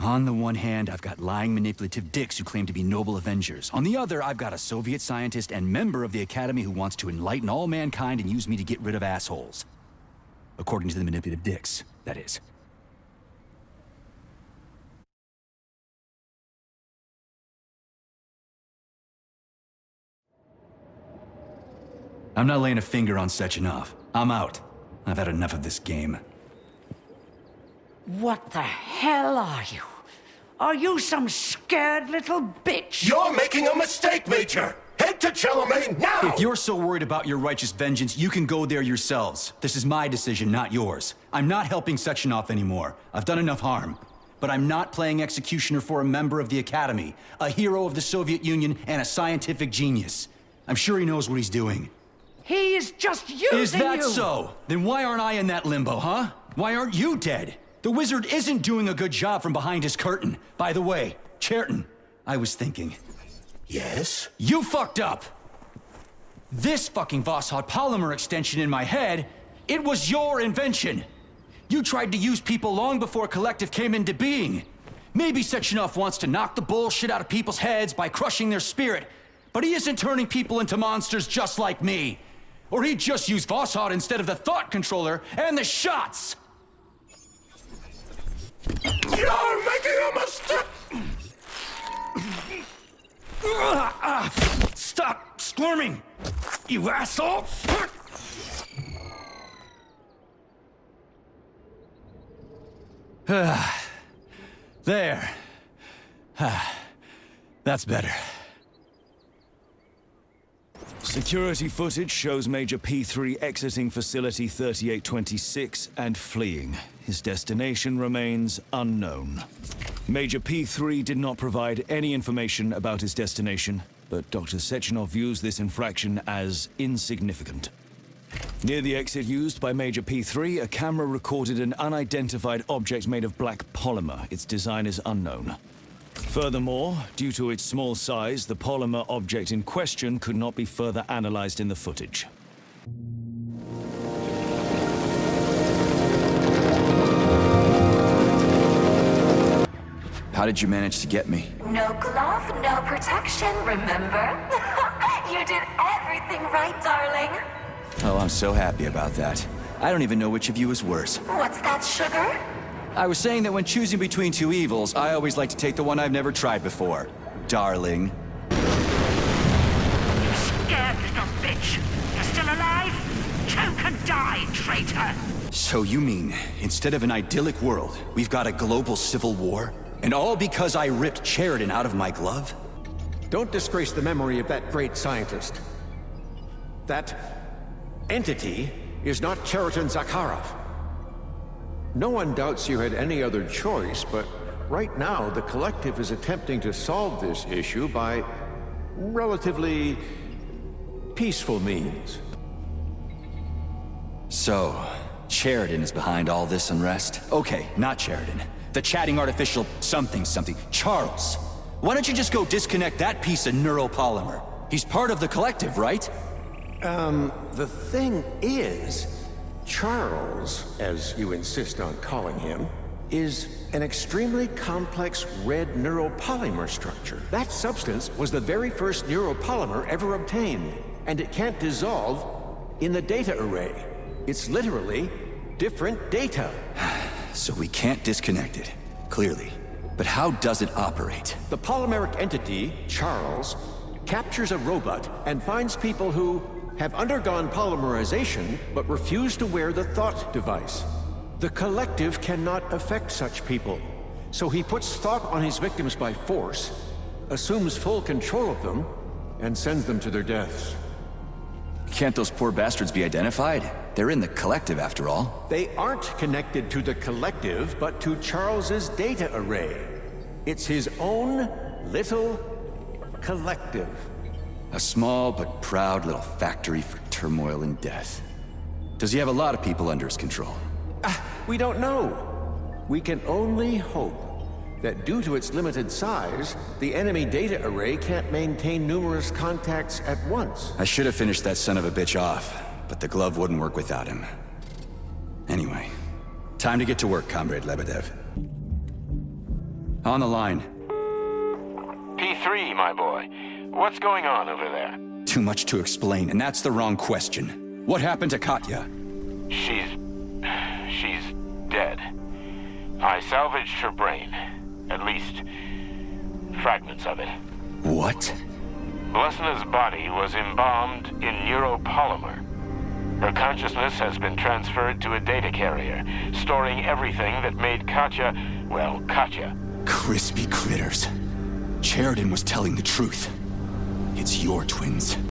On the one hand, I've got lying, manipulative dicks who claim to be noble avengers. On the other, I've got a Soviet scientist and member of the Academy who wants to enlighten all mankind and use me to get rid of assholes. According to the manipulative dicks, that is. I'm not laying a finger on Sechenov. I'm out. I've had enough of this game. What the hell are you? Are you some scared little bitch? You're making a mistake, Major! Head to Charlemagne now! If you're so worried about your righteous vengeance, you can go there yourselves. This is my decision, not yours. I'm not helping Sechenov anymore. I've done enough harm. But I'm not playing executioner for a member of the Academy, a hero of the Soviet Union, and a scientific genius. I'm sure he knows what he's doing. He is just using you! Is that so? Then why aren't I in that limbo, huh? Why aren't you dead? The wizard isn't doing a good job from behind his curtain. By the way, Chariton, I was thinking... Yes? You fucked up! This fucking Voskhod polymer extension in my head, it was your invention! You tried to use people long before Collective came into being. Maybe Sechenov wants to knock the bullshit out of people's heads by crushing their spirit, but he isn't turning people into monsters just like me. Or he'd just use Voskhod instead of the thought controller and the shots! You're making a mistake! Stop squirming, you asshole! There. That's better. Security footage shows Major P3 exiting Facility 3826 and fleeing. His destination remains unknown. Major P3 did not provide any information about his destination, but Dr. Sechenov views this infraction as insignificant. Near the exit used by Major P3, a camera recorded an unidentified object made of black polymer. Its design is unknown. Furthermore, due to its small size, the polymer object in question could not be further analyzed in the footage. How did you manage to get me? No glove, no protection, remember? You did everything right, darling. Oh, I'm so happy about that. I don't even know which of you is worse. What's that, sugar? I was saying that when choosing between two evils, I always like to take the one I've never tried before. Darling. You scared little bitch! You're still alive? Choke and die, traitor! So you mean, instead of an idyllic world, we've got a global civil war? And all because I ripped Chariton out of my glove? Don't disgrace the memory of that great scientist. That entity is not Chariton Zakharov. No one doubts you had any other choice, but right now the Collective is attempting to solve this issue by relatively peaceful means. So, Chariton is behind all this unrest? Okay, not Chariton. The chatting artificial something. Charles. Why don't you just go disconnect that piece of neuropolymer? He's part of the Collective, right? The thing is, Charles, as you insist on calling him, is an extremely complex red neuropolymer structure. That substance was the very first neuropolymer ever obtained, and it can't dissolve in the data array. It's literally different data. So we can't disconnect it, clearly. But how does it operate? The polymeric entity, Charles, captures a robot and finds people who have undergone polymerization but refuse to wear the thought device. The Collective cannot affect such people, so he puts thought on his victims by force, assumes full control of them, and sends them to their deaths. Can't those poor bastards be identified? They're in the Collective, after all. They aren't connected to the Collective, but to Charles's data array. It's his own little Collective. A small but proud little factory for turmoil and death. Does he have a lot of people under his control? We don't know. We can only hope that due to its limited size, the enemy data array can't maintain numerous contacts at once. I should have finished that son of a bitch off, but the glove wouldn't work without him. Anyway, time to get to work, Comrade Lebedev. On the line. P3, my boy. What's going on over there? Too much to explain, and that's the wrong question. What happened to Katya? She's dead. I salvaged her brain. At least, fragments of it. What? Blesna's body was embalmed in neuropolymer. Her consciousness has been transferred to a data carrier, storing everything that made Katya, well, Katya. Crispy critters. Chariton was telling the truth. It's your twins.